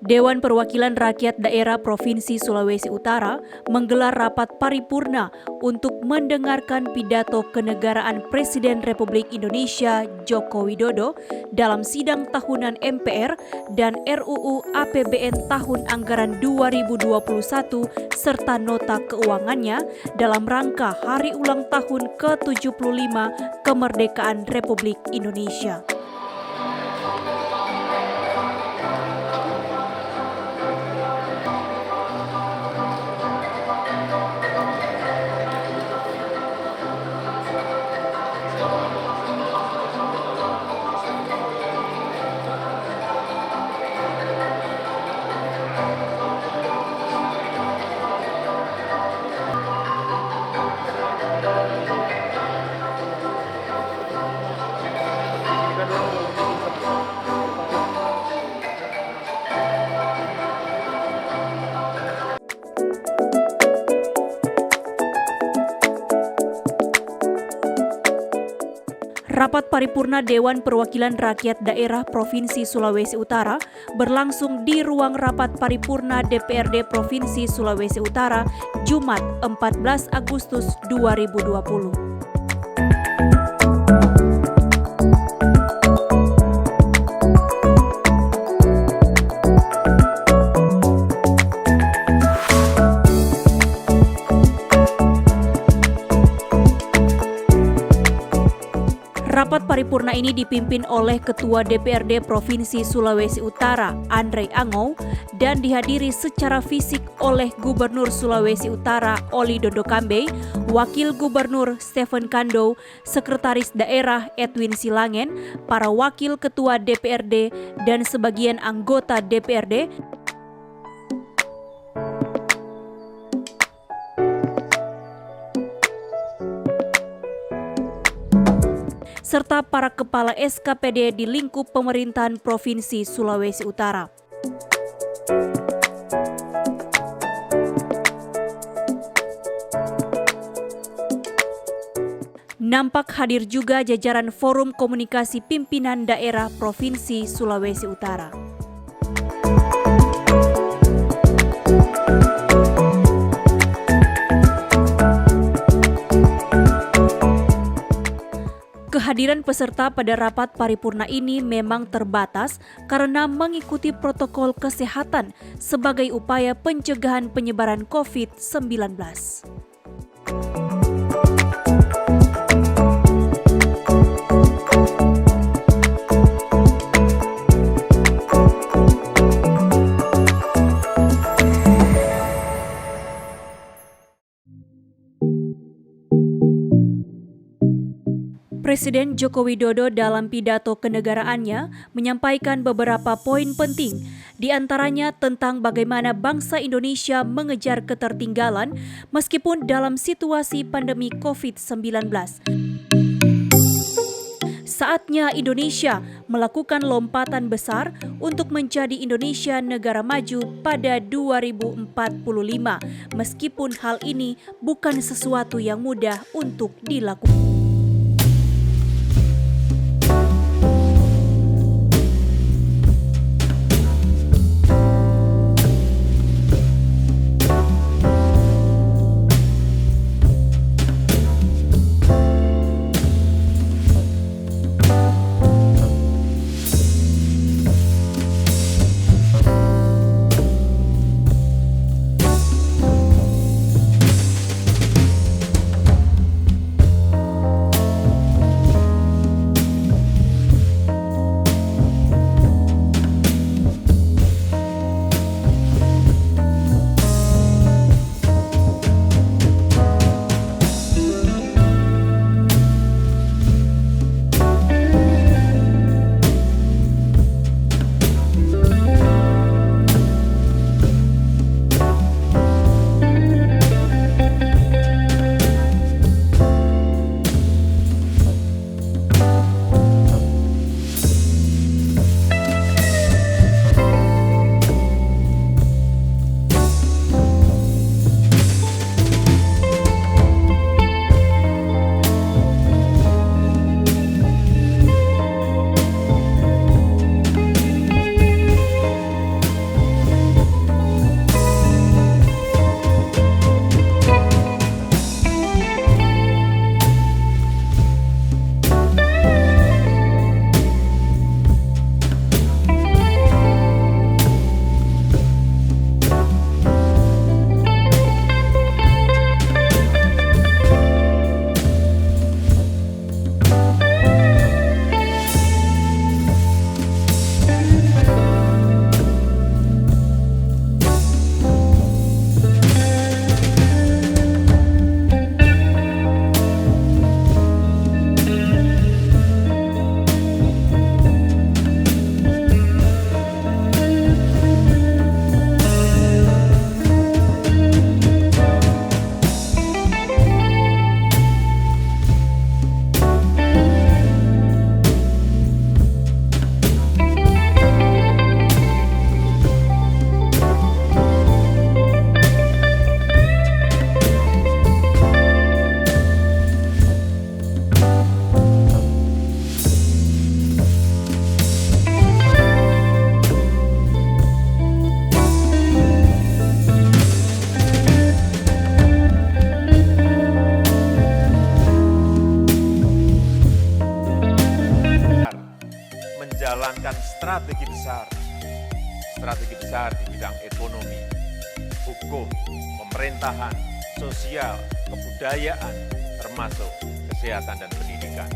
Dewan Perwakilan Rakyat Daerah Provinsi Sulawesi Utara menggelar rapat paripurna untuk mendengarkan pidato kenegaraan Presiden Republik Indonesia Joko Widodo dalam sidang tahunan MPR dan RUU APBN tahun anggaran 2021 serta nota keuangannya dalam rangka Hari Ulang Tahun ke-75 Kemerdekaan Republik Indonesia. Rapat paripurna Dewan Perwakilan Rakyat Daerah Provinsi Sulawesi Utara berlangsung di ruang rapat paripurna DPRD Provinsi Sulawesi Utara, Jumat 14 Agustus 2020. Rapat paripurna ini dipimpin oleh Ketua DPRD Provinsi Sulawesi Utara, Andre Angou, dan dihadiri secara fisik oleh Gubernur Sulawesi Utara, Oli Dodo Kambe, Wakil Gubernur Stephen Kando, Sekretaris Daerah Edwin Silangen, para Wakil Ketua DPRD, dan sebagian anggota DPRD, serta para kepala SKPD di lingkup pemerintahan Provinsi Sulawesi Utara. Nampak hadir juga jajaran Forum Komunikasi Pimpinan Daerah Provinsi Sulawesi Utara. Kehadiran peserta pada rapat paripurna ini memang terbatas karena mengikuti protokol kesehatan sebagai upaya pencegahan penyebaran COVID-19. Presiden Joko Widodo dalam pidato kenegaraannya menyampaikan beberapa poin penting, di antaranya tentang bagaimana bangsa Indonesia mengejar ketertinggalan meskipun dalam situasi pandemi COVID-19. Saatnya Indonesia melakukan lompatan besar untuk menjadi Indonesia negara maju pada 2045, meskipun hal ini bukan sesuatu yang mudah untuk dilakukan. strategi besar di bidang ekonomi, hukum, pemerintahan, sosial, kebudayaan, termasuk kesehatan dan pendidikan.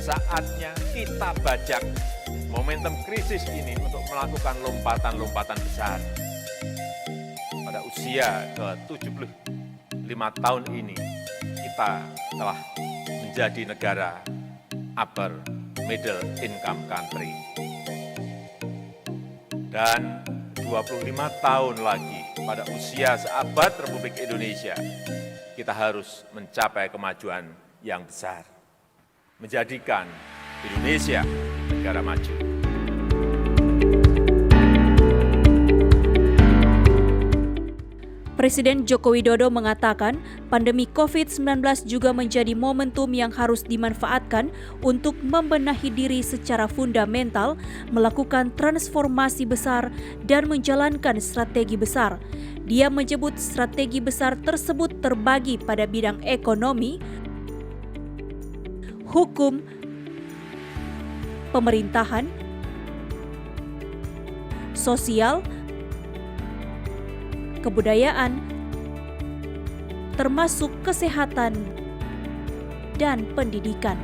Saatnya kita bajak momentum krisis ini untuk melakukan lompatan-lompatan besar. Pada usia ke-75 tahun ini, kita telah menjadi negara upper middle income country. Dan 25 tahun lagi pada usia seabad Republik Indonesia, kita harus mencapai kemajuan yang besar, menjadikan Indonesia negara maju. Presiden Joko Widodo mengatakan pandemi COVID-19 juga menjadi momentum yang harus dimanfaatkan untuk membenahi diri secara fundamental, melakukan transformasi besar, dan menjalankan strategi besar. Dia menyebut strategi besar tersebut terbagi pada bidang ekonomi, hukum, pemerintahan, sosial, kebudayaan, termasuk kesehatan dan pendidikan.